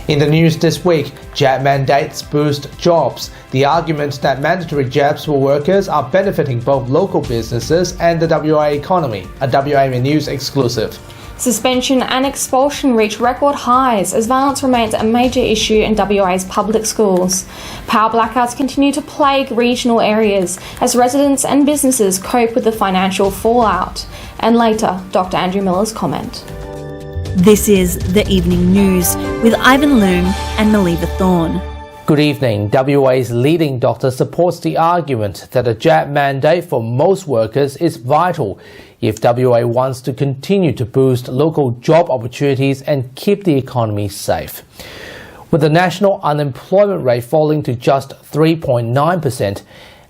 In the news this week, jab mandates boost jobs. The argument that mandatory jabs for workers are benefiting both local businesses and the WA economy. A WA News exclusive. Suspension and expulsion reach record highs as violence remains a major issue in WA's public schools. Power blackouts continue to plague regional areas as residents and businesses cope with the financial fallout. And later, Dr. Andrew Miller's comment. This is The Evening News with Ivan Loom and Maliva Thorne. Good evening. WA's leading doctor supports the argument that a jab mandate for most workers is vital if WA wants to continue to boost local job opportunities and keep the economy safe. With the national unemployment rate falling to just 3.9%,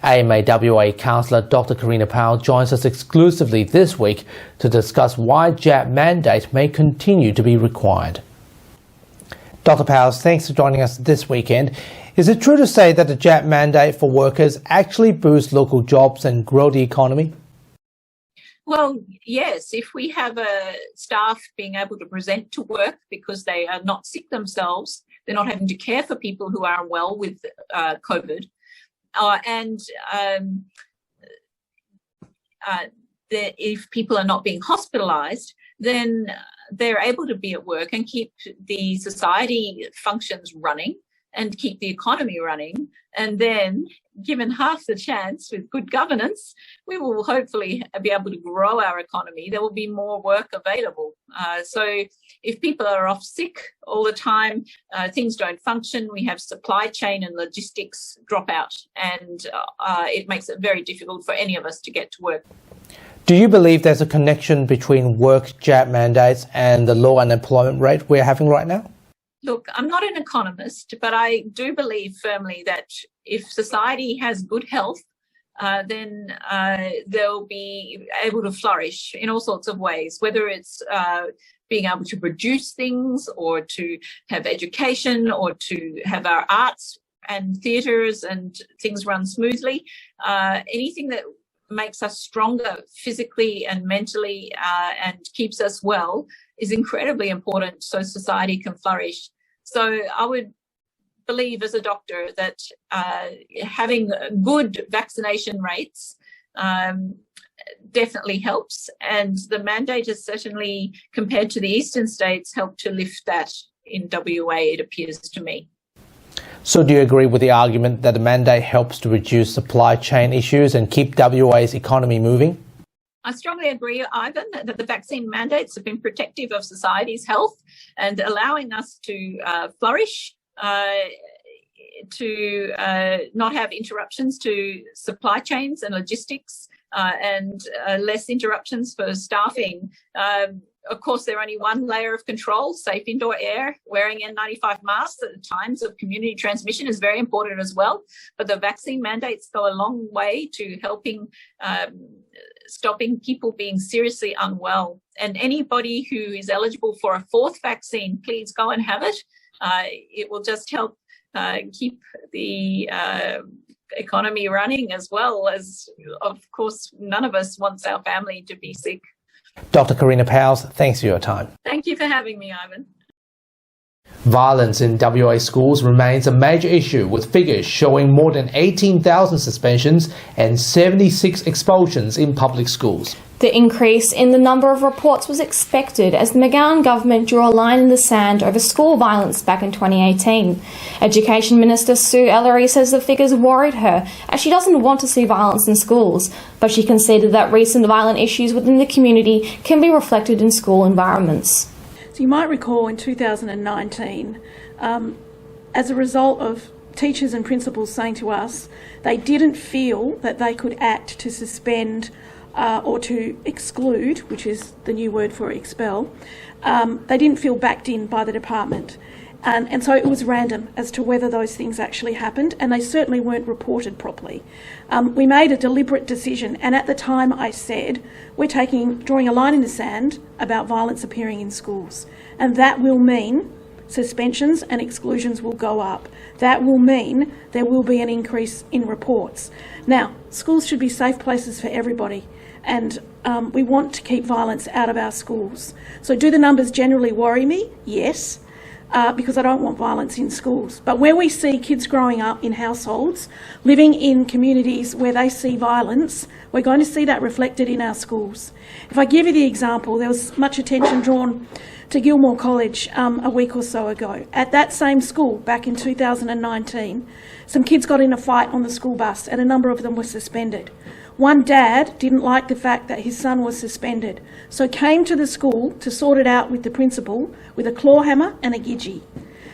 AMA WA counsellor Dr. Karina Powell joins us exclusively this week to discuss why jab mandate may continue to be required. Dr. Powell, thanks for joining us this weekend. Is it true to say that the jab mandate for workers actually boosts local jobs and grow the economy? Well, yes, if we have staff being able to present to work because they are not sick themselves, they're not having to care for people who are unwell with COVID, if people are not being hospitalised, then they're able to be at work and keep the society functions running and keep the economy running. And then, given half the chance with good governance, we will hopefully be able to grow our economy. There will be more work available. So if people are off sick all the time, things don't function, we have supply chain and logistics drop out, and it makes it very difficult for any of us to get to work. Do you believe there's a connection between work jab mandates and the low unemployment rate we're having right now? Look, I'm not an economist, but I do believe firmly that if society has good health, then they'll be able to flourish in all sorts of ways, whether it's being able to produce things or to have education or to have our arts and theatres and things run smoothly. Anything that makes us stronger physically and mentally and keeps us well is incredibly important so society can flourish. So I would believe as a doctor that having good vaccination rates definitely helps, and the mandate has certainly, compared to the eastern states, helped to lift that in WA, it appears to me. So do you agree with the argument that the mandate helps to reduce supply chain issues and keep WA's economy moving? I strongly agree, Ivan, that the vaccine mandates have been protective of society's health and allowing us to flourish, to not have interruptions to supply chains and logistics, and less interruptions for staffing. Of course, they're only one layer of control. Safe indoor air, wearing N95 masks at times of community transmission is very important as well. But the vaccine mandates go a long way to helping stopping people being seriously unwell. And anybody who is eligible for a fourth vaccine, please go and have it. It will just help keep the economy running, as well as, of course, none of us wants our family to be sick. Dr. Karina Powell, thanks for your time. Thank you for having me, Ivan. Violence in WA schools remains a major issue, with figures showing more than 18,000 suspensions and 76 expulsions in public schools. The increase in the number of reports was expected as the McGowan government drew a line in the sand over school violence back in 2018. Education Minister Sue Ellery says the figures worried her, as she doesn't want to see violence in schools, but she conceded that recent violent issues within the community can be reflected in school environments. So you might recall in 2019, as a result of teachers and principals saying to us they didn't feel that they could act to suspend or to exclude, which is the new word for expel, they didn't feel backed in by the department. And so it was random as to whether those things actually happened, and they certainly weren't reported properly. We made a deliberate decision, and at the time I said, we're drawing a line in the sand about violence appearing in schools, and that will mean suspensions and exclusions will go up. That will mean there will be an increase in reports. Now, schools should be safe places for everybody, and we want to keep violence out of our schools. So do the numbers generally worry me? Yes. because I don't want violence in schools. But when we see kids growing up in households, living in communities where they see violence, we're going to see that reflected in our schools. If I give you the example, there was much attention drawn to Gilmore College a week or so ago. At that same school, back in 2019, some kids got in a fight on the school bus and a number of them were suspended. One dad didn't like the fact that his son was suspended, so came to the school to sort it out with the principal with a claw hammer and a gidgee.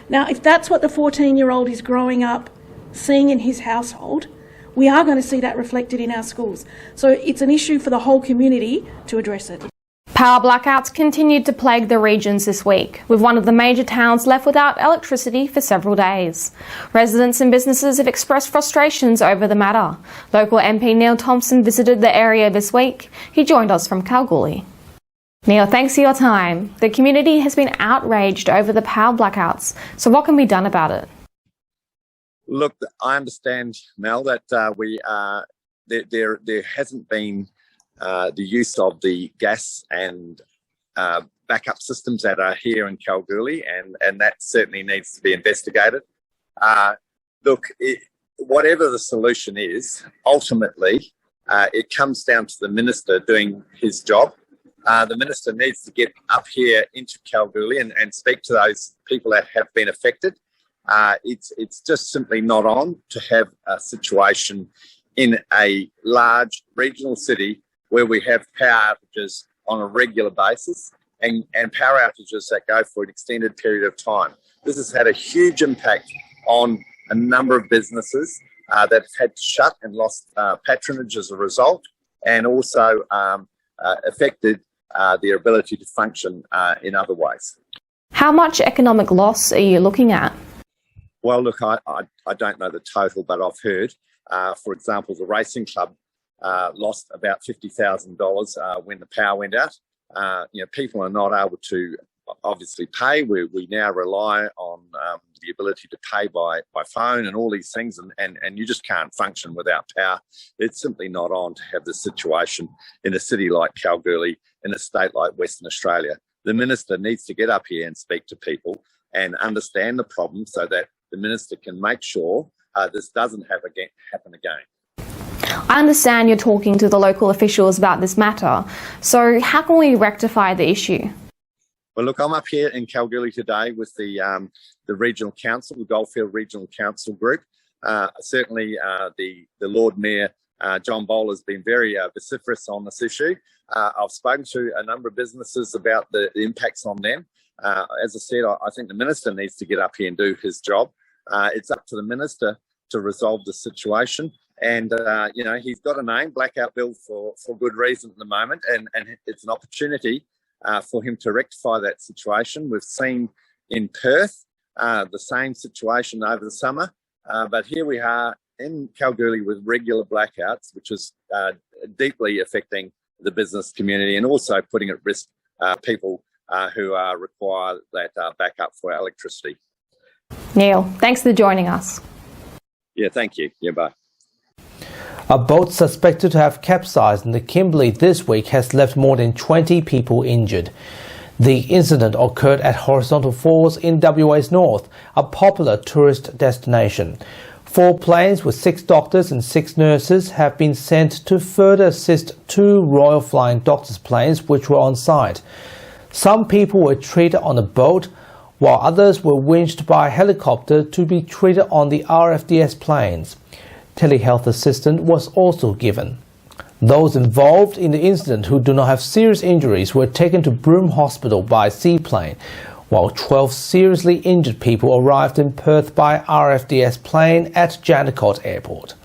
Now, if that's what the 14-year-old is growing up seeing in his household, we are going to see that reflected in our schools. So it's an issue for the whole community to address it. Power blackouts continued to plague the regions this week, with one of the major towns left without electricity for several days. Residents and businesses have expressed frustrations over the matter. Local MP Neil Thompson visited the area this week. He joined us from Kalgoorlie. Neil, thanks for your time. The community has been outraged over the power blackouts, so what can be done about it? Look, I understand, Mel, that there hasn't been the use of the gas and backup systems that are here in Kalgoorlie, and that certainly needs to be investigated. Whatever the solution is, ultimately it comes down to the minister doing his job. The minister needs to get up here into Kalgoorlie and speak to those people that have been affected. It's just simply not on to have a situation in a large regional city where we have power outages on a regular basis and power outages that go for an extended period of time. This has had a huge impact on a number of businesses that have had to shut and lost patronage as a result, and also affected their ability to function in other ways. How much economic loss are you looking at? Well, look, I don't know the total, but I've heard, for example, the racing club lost about $50,000 when the power went out. People are not able to obviously pay. We now rely on the ability to pay by phone and all these things, and you just can't function without power. It's simply not on to have this situation in a city like Kalgoorlie, in a state like Western Australia. The minister needs to get up here and speak to people and understand the problem so that the minister can make sure this doesn't happen again. I understand you're talking to the local officials about this matter, so how can we rectify the issue? Well, look, I'm up here in Kalgoorlie today with the Regional Council, the Goldfield Regional Council group. Certainly the Lord Mayor, John Bowl, has been very vociferous on this issue. I've spoken to a number of businesses about the impacts on them. As I said, I think the minister needs to get up here and do his job. It's up to the minister to resolve the situation. And, he's got a name, Blackout Bill, for good reason at the moment. And it's an opportunity for him to rectify that situation. We've seen in Perth the same situation over the summer. But here we are in Kalgoorlie with regular blackouts, which is deeply affecting the business community and also putting at risk people who require that backup for electricity. Neil, thanks for joining us. Yeah, thank you. Yeah, bye. A boat suspected to have capsized in the Kimberley this week has left more than 20 people injured. The incident occurred at Horizontal Falls in WA's north, a popular tourist destination. 4 planes with 6 doctors and 6 nurses have been sent to further assist 2 Royal Flying Doctors planes which were on site. Some people were treated on a boat, while others were winched by a helicopter to be treated on the RFDS planes. Telehealth assistance was also given. Those involved in the incident who do not have serious injuries were taken to Broome Hospital by seaplane, while 12 seriously injured people arrived in Perth by RFDS plane at Jandakot Airport.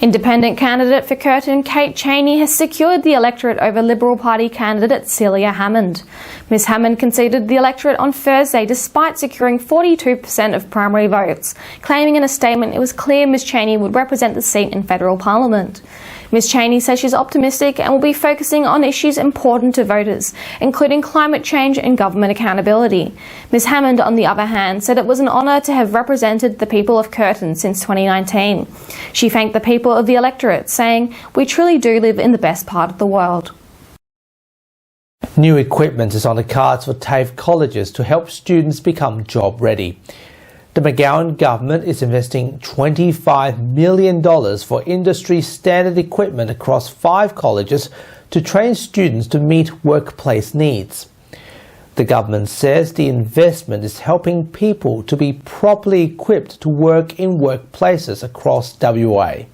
Independent candidate for Curtin, Kate Chaney, has secured the electorate over Liberal Party candidate Celia Hammond. Ms Hammond conceded the electorate on Thursday despite securing 42% of primary votes, claiming in a statement it was clear Ms Chaney would represent the seat in federal parliament. Ms Chaney says she's optimistic and will be focusing on issues important to voters, including climate change and government accountability. Ms Hammond, on the other hand, said it was an honour to have represented the people of Curtin since 2019. She thanked the people of the electorate, saying, "We truly do live in the best part of the world." New equipment is on the cards for TAFE colleges to help students become job ready. The McGowan government is investing $25 million for industry standard equipment across 5 colleges to train students to meet workplace needs. The government says the investment is helping people to be properly equipped to work in workplaces across WA.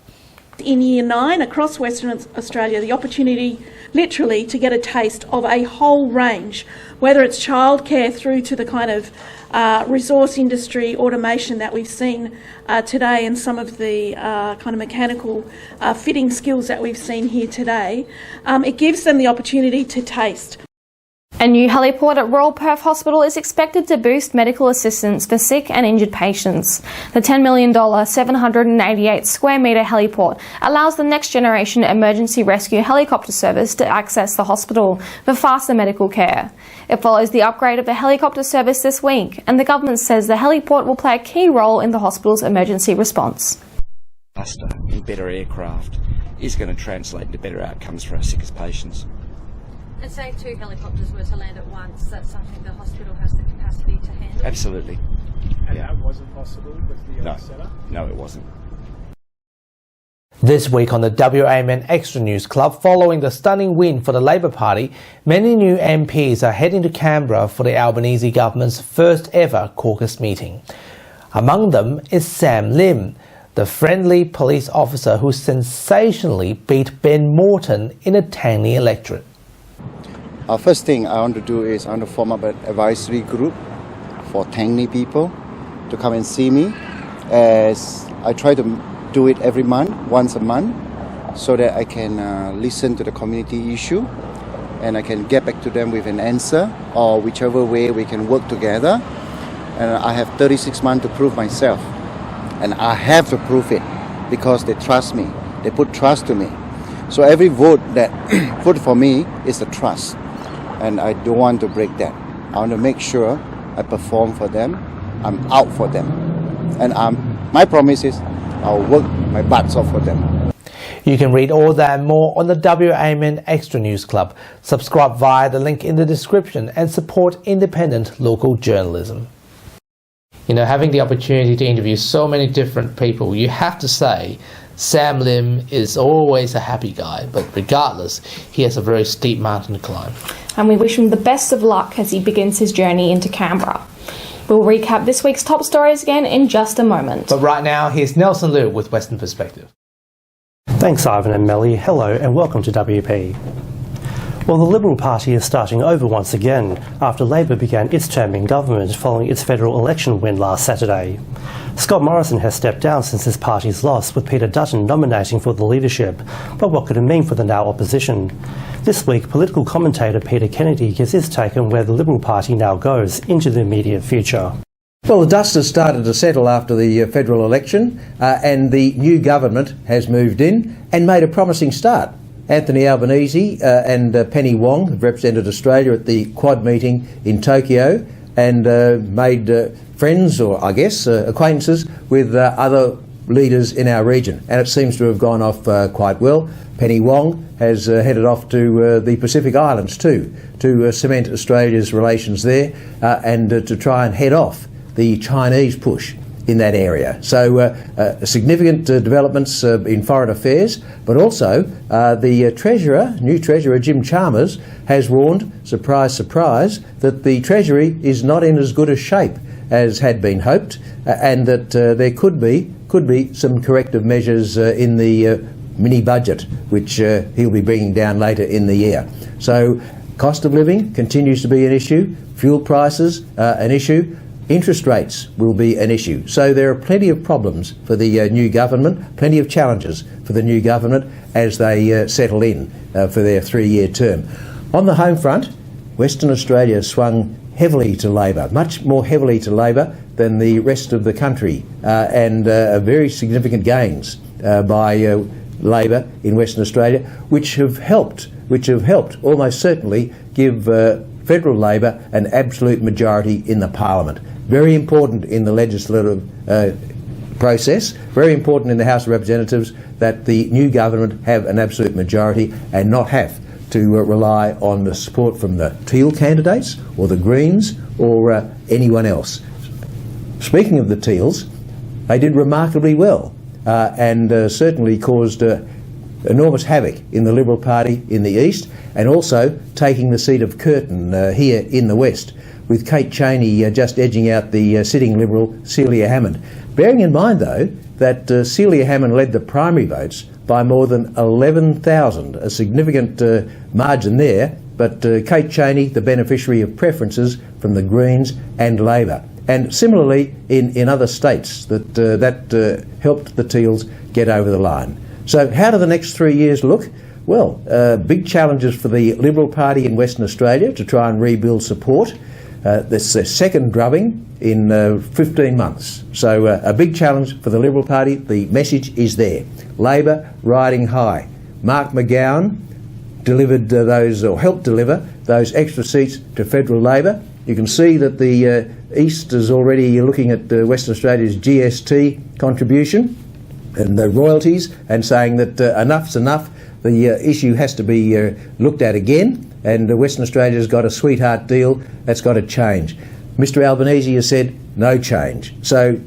In Year 9 across Western Australia, the opportunity literally to get a taste of a whole range, whether it's childcare through to the kind of resource industry automation that we've seen today, and some of the kind of mechanical fitting skills that we've seen here today. It gives them the opportunity to taste. A new heliport at Royal Perth Hospital is expected to boost medical assistance for sick and injured patients. The $10 million, 788 square metre heliport allows the next generation emergency rescue helicopter service to access the hospital for faster medical care. It follows the upgrade of the helicopter service this week, and the government says the heliport will play a key role in the hospital's emergency response. Faster and better aircraft is going to translate into better outcomes for our sickest patients. And say 2 helicopters were to land at once, that's something the hospital has the capacity to handle? Absolutely. And that wasn't possible with the other setup? No, it wasn't. This week on the WAMN Extra News Club, following the stunning win for the Labor Party, many new MPs are heading to Canberra for the Albanese government's first ever caucus meeting. Among them is Sam Lim, the friendly police officer who sensationally beat Ben Morton in a Tangney electorate. First thing I want to do is I want to form up an advisory group for Tangney people to come and see me, as I try to do it every month, once a month, so that I can listen to the community issue and I can get back to them with an answer, or whichever way we can work together. And I have 36 months to prove myself, and I have to prove it because they trust me, they put trust to me. So every vote that vote for me is a trust, and I don't want to break that. I want to make sure I perform for them, I'm out for them, and my promise is I'll work my butts off for them. You can read all that and more on the WAMN Extra News Club. Subscribe via the link in the description and support independent local journalism. You know, having the opportunity to interview so many different people, you have to say Sam Lim is always a happy guy, but regardless, he has a very steep mountain to climb. And we wish him the best of luck as he begins his journey into Canberra. We'll recap this week's top stories again in just a moment. But right now, here's Nelson Liu with Western Perspective. Thanks, Ivan and Melly. Hello and welcome to WP. Well, the Liberal Party is starting over once again after Labor began its term in government following its federal election win last Saturday. Scott Morrison has stepped down since his party's loss, with Peter Dutton nominating for the leadership. But what could it mean for the now opposition? This week, political commentator Peter Kennedy gives his take on where the Liberal Party now goes into the immediate future. Well, the dust has started to settle after the federal election, and the new government has moved in and made a promising start. Anthony Albanese and Penny Wong have represented Australia at the Quad meeting in Tokyo and made friends, or I guess acquaintances, with other leaders in our region, and it seems to have gone off quite well. Penny Wong has headed off to the Pacific Islands too, to cement Australia's relations there and to try and head off the Chinese push in that area. So significant developments in foreign affairs, but also the Treasurer, new Treasurer Jim Chalmers, has warned, surprise, surprise, that the Treasury is not in as good a shape as had been hoped, and that there could be some corrective measures in the mini budget, which he'll be bringing down later in the year. So cost of living continues to be an issue, fuel prices an issue, interest rates will be an issue. So there are plenty of problems for the new government, plenty of challenges for the new government as they settle in for their 3-year term. On the home front, Western Australia swung heavily to Labor, much more heavily to Labor than the rest of the country, and very significant gains by Labor in Western Australia, which have helped almost certainly give federal Labor an absolute majority in the Parliament. Very important in the legislative process, very important in the House of Representatives that the new government have an absolute majority and not have to rely on the support from the Teal candidates or the Greens or anyone else. Speaking of the Teals, they did remarkably well and certainly caused enormous havoc in the Liberal Party in the east, and also taking the seat of Curtin here in the west, with Kate Chaney just edging out the sitting Liberal Celia Hammond. Bearing in mind, though, that Celia Hammond led the primary votes by more than 11,000, a significant margin there, but Kate Chaney, the beneficiary of preferences from the Greens and Labor. And similarly in other states that helped the Teals get over the line. So how do the next 3 years look? Well, big challenges for the Liberal Party in Western Australia to try and rebuild support. This is their second drubbing in 15 months. So a big challenge for the Liberal Party. The message is there. Labor riding high. Mark McGowan delivered those, or helped deliver those extra seats to federal Labor. You can see that the East is already looking at Western Australia's GST contribution and the royalties and saying that enough's enough. The issue has to be looked at again, and Western Australia's got a sweetheart deal that's got to change. Mr Albanese has said no change. So,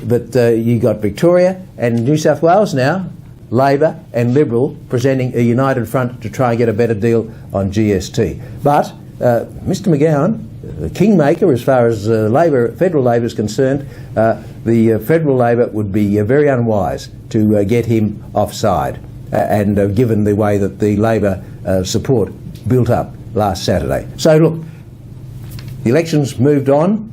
but you got Victoria and New South Wales now, Labor and Liberal, presenting a united front to try and get a better deal on GST. But Mr McGowan, the kingmaker as far as federal Labor is concerned, the federal Labor would be very unwise to get him offside. And given the way that the Labor support built up last Saturday. So look, the elections moved on,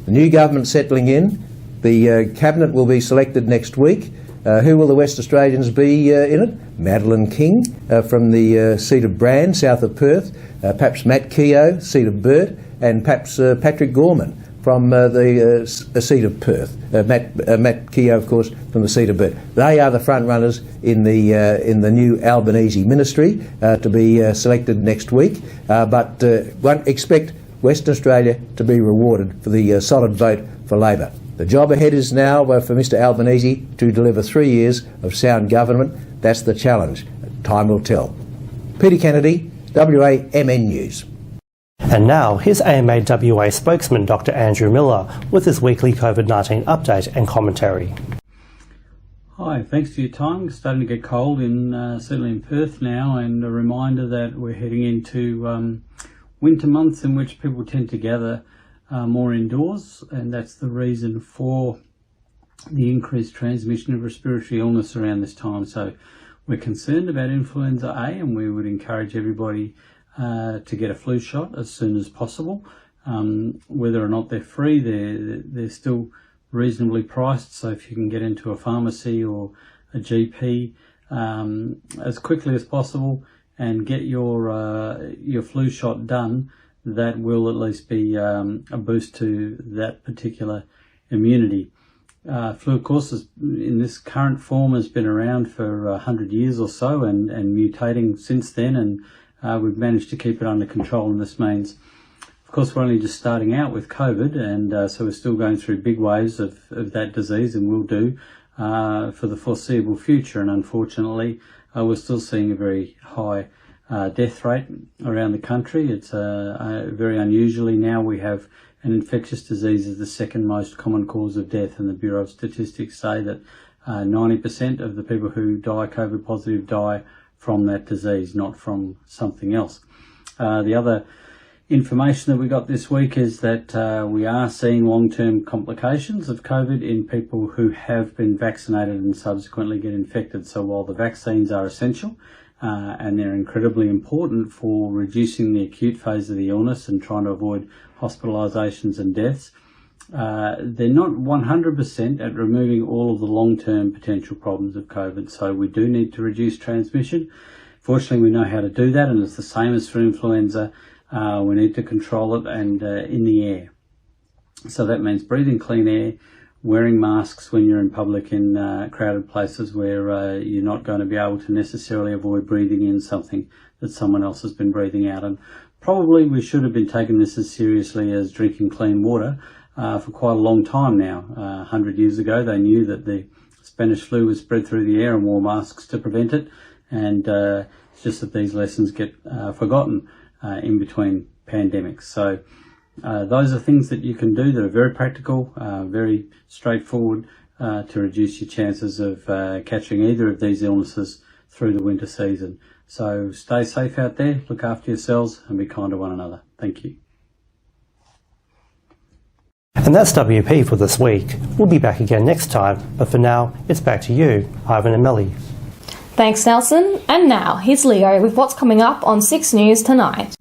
the new government settling in, the cabinet will be selected next week. Who will the West Australians be in it? Madeleine King from the seat of Brand, south of Perth, perhaps Matt Keogh, seat of Burt, and perhaps Patrick Gorman from the seat of Perth. Matt Keogh, of course, from the seat of Burt. They are the front runners in the new Albanese ministry to be selected next week. But one expect Western Australia to be rewarded for the solid vote for Labor. The job ahead is now for Mr Albanese to deliver 3 years of sound government. That's the challenge. Time will tell. Peter Kennedy, WAMN News. And now, here's AMA WA spokesman Dr Andrew Miller with his weekly COVID-19 update and commentary. Hi, thanks for your time. It's starting to get cold, certainly in Perth now, and a reminder that we're heading into winter months in which people tend to gather more indoors, and that's the reason for the increased transmission of respiratory illness around this time. So we're concerned about influenza A, and we would encourage everybody to get a flu shot as soon as possible. Whether or not they're free, they're still reasonably priced, so if you can get into a pharmacy or a GP as quickly as possible and get your flu shot done, that will at least be a boost to that particular immunity. Flu, of course, in this current form has been around for 100 years or so and mutating since then, and we've managed to keep it under control, and this means, of course, we're only just starting out with COVID, and so we're still going through big waves of that disease, and will do for the foreseeable future. And unfortunately, we're still seeing a very high death rate around the country. It's very unusually now we have an infectious disease as the second most common cause of death, and the Bureau of Statistics say that 90% of the people who die COVID positive die from that disease, not from something else. The other information that we got this week is that we are seeing long-term complications of COVID in people who have been vaccinated and subsequently get infected. So while the vaccines are essential and they're incredibly important for reducing the acute phase of the illness and trying to avoid hospitalisations and deaths, they're not 100% at removing all of the long-term potential problems of COVID. So we do need to reduce transmission. Fortunately, we know how to do that, and it's the same as for influenza. We need to control it and in the air. So that means breathing clean air, wearing masks when you're in public in crowded places where you're not going to be able to necessarily avoid breathing in something that someone else has been breathing out. And probably we should have been taking this as seriously as drinking clean water for quite a long time now. 100 years ago, they knew that the Spanish flu was spread through the air and wore masks to prevent it. And It's just that these lessons get forgotten in between pandemics. So those are things that you can do that are very practical, very straightforward to reduce your chances of catching either of these illnesses through the winter season. So stay safe out there, look after yourselves and be kind to one another. Thank you. And that's WP for this week. We'll be back again next time, but for now, it's back to you, Ivan and Melly. Thanks, Nelson. And now, here's Leo with what's coming up on 6 News tonight.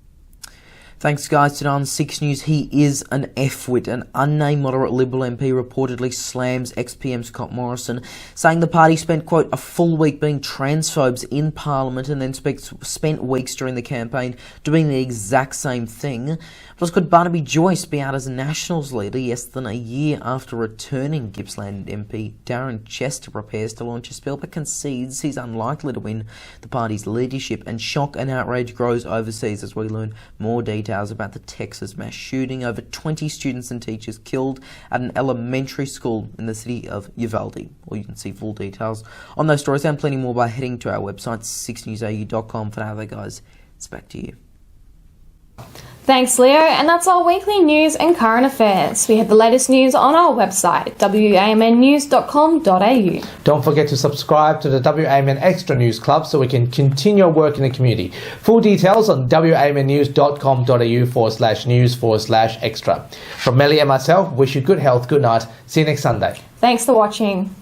Thanks, guys. Today on 6 News, he is an F-wit. An unnamed moderate Liberal MP reportedly slams ex-PM Scott Morrison, saying the party spent, quote, a full week being transphobes in Parliament and then spent weeks during the campaign doing the exact same thing. Plus, could Barnaby Joyce be out as a Nationals leader less than a year after returning? Gippsland MP Darren Chester prepares to launch a spell but concedes he's unlikely to win the party's leadership, and shock and outrage grows overseas as we learn more details about the Texas mass shooting. Over 20 students and teachers killed at an elementary school in the city of Uvalde. Or you can see full details on those stories and plenty more by heading to our website, 6newsau.com. For now, though, guys, it's back to you. Thanks, Leo, and that's our weekly news and current affairs. We have the latest news on our website, wamnnews.com.au. Don't forget to subscribe to the WAMN Extra News Club so we can continue our work in the community. Full details on wamnnews.com.au/news/extra. From Melly and myself, wish you good health, good night. See you next Sunday. Thanks for watching.